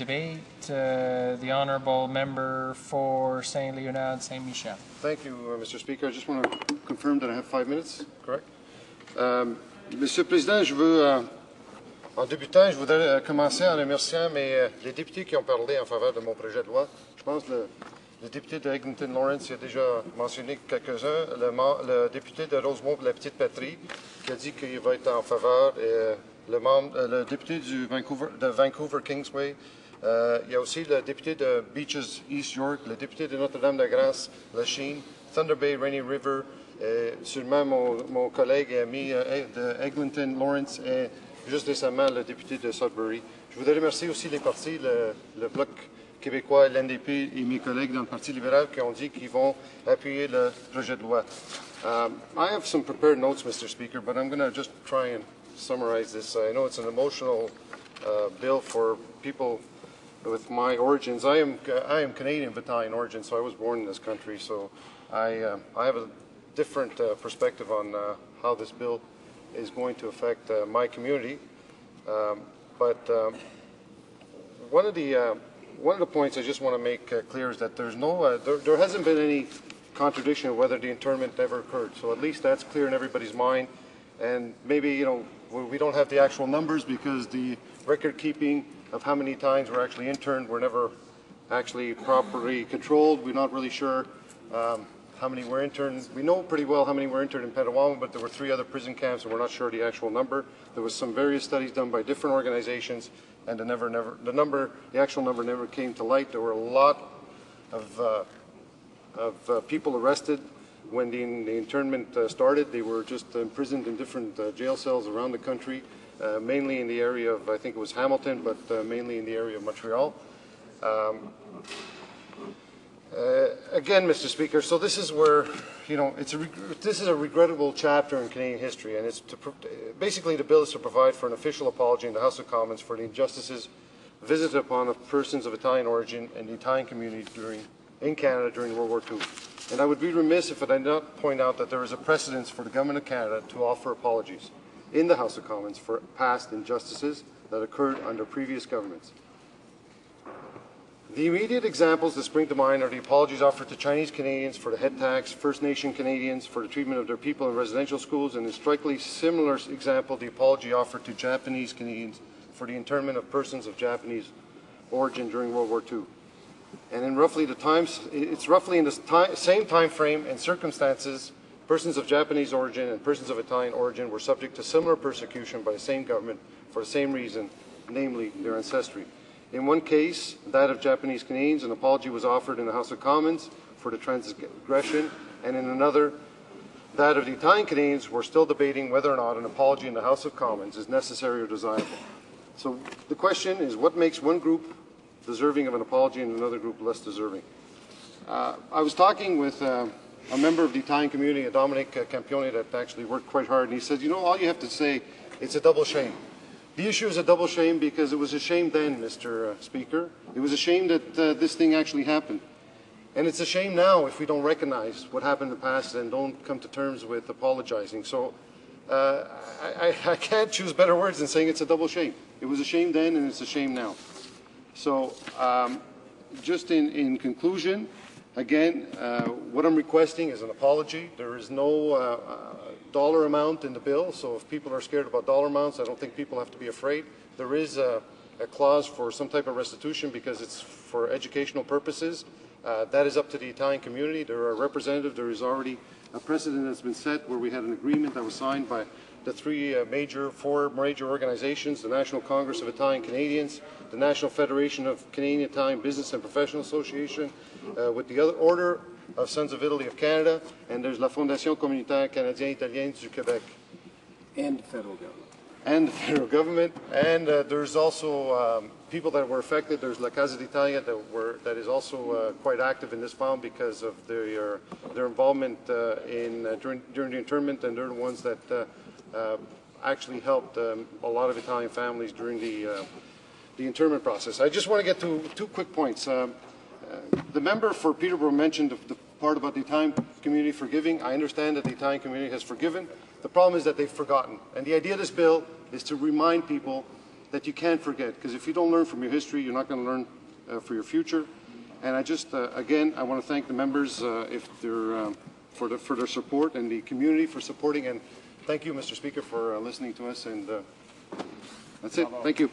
debate. The Honourable Member for Saint-Léonard, Saint-Michel. Thank you, Mr. Speaker. I just want to confirm that I have 5 minutes, correct? Monsieur le Président, en débutant, je voudrais commencer en remerciant les députés qui ont parlé en faveur de mon projet de loi. Je pense que le député de Eglinton Lawrence a déjà mentionné quelques-uns, le député de Rosemont de la Petite-Patrie qui a dit qu'il va être en faveur, et le député de Vancouver Kingsway, il y a aussi le député de Beaches East York, le député de Notre-Dame-de-Grâce, La Chine, Thunder Bay, Rainy River, et sûrement mon collègue et ami de Eglinton Lawrence et juste récemment le député de Sudbury. Je voudrais remercier aussi les partis, le Bloc québécois, l'NDP et mes collègues dans le Parti libéral qui ont dit qu'ils vont appuyer le projet de loi. I have some prepared notes, Mr. Speaker, but I'm going to just try and summarize this. I know it's an emotional bill for people with my origins. I am Canadian of Italian origin, so I was born in this country, so I have a different perspective on how this bill is going to affect my community. But one of the points I just want to make clear is that there's no, there hasn't been any contradiction of whether the internment ever occurred. So at least that's clear in everybody's mind. And maybe, you know, we don't have the actual numbers because the record keeping of how many times we're actually interned were never actually properly controlled. We're not really sure how many were interned. We know pretty well how many were interned in Petawawa, but there were 3 other prison camps and we're not sure the actual number. There was some various studies done by different organizations and the actual number never came to light. There were a lot of people arrested when the internment started. They were just imprisoned in different jail cells around the country, mainly in the area of, I think it was Hamilton, but mainly in the area of Montreal. Again, Mr. Speaker, so this is where, you know, this is a regrettable chapter in Canadian history, and it's basically the bill is to provide for an official apology in the House of Commons for the injustices visited upon the persons of Italian origin and the Italian community in Canada during World War II. And I would be remiss if I did not point out that there is a precedence for the Government of Canada to offer apologies in the House of Commons for past injustices that occurred under previous governments. The immediate examples that spring to mind are the apologies offered to Chinese Canadians for the head tax, First Nation Canadians for the treatment of their people in residential schools, and in a strikingly similar example, the apology offered to Japanese Canadians for the internment of persons of Japanese origin during World War II. And in it's roughly in the same time frame and circumstances, persons of Japanese origin and persons of Italian origin were subject to similar persecution by the same government for the same reason, namely their ancestry. In one case, that of Japanese Canadians, an apology was offered in the House of Commons for the transgression, and in another, that of the Italian Canadians, we're still debating whether or not an apology in the House of Commons is necessary or desirable. So the question is, what makes one group deserving of an apology and another group less deserving? I was talking with a member of the Italian community, Dominic Campione, that actually worked quite hard, and he said, you know, all you have to say, it's a double shame. The issue is a double shame because it was a shame then, Mr. Speaker. It was a shame that this thing actually happened. And it's a shame now if we don't recognize what happened in the past and don't come to terms with apologizing. So I can't choose better words than saying it's a double shame. It was a shame then and it's a shame now. So just in conclusion, again, what I'm requesting is an apology. There is no dollar amount in the bill, so if people are scared about dollar amounts, I don't think people have to be afraid. There is a clause for some type of restitution because it's for educational purposes. That is up to the Italian community. There are representatives. There is already a precedent that's been set where we had an agreement that was signed by the four major organizations, the National Congress of Italian Canadians, the National Federation of Canadian Italian Business and Professional Association, with the other Order of Sons of Italy of Canada, and there's La Fondation Communautaire Canadien-Italienne du Québec. And the federal government. And the federal government. And there's also people that were affected. There's La Casa d'Italia that is also quite active in this file because of their involvement during the internment, and they're the ones that actually helped a lot of Italian families during the internment process. I just want to get to 2 quick points. The member for Peterborough mentioned the part about the Italian community forgiving. I understand that the Italian community has forgiven. The problem is that they've forgotten. And the idea of this bill is to remind people that you can't forget, because if you don't learn from your history, you're not going to learn for your future. And I just, again, I want to thank the members if they're, for their support, and the community for supporting. And thank you, Mr. Speaker, for listening to us. And that's it. Thank you.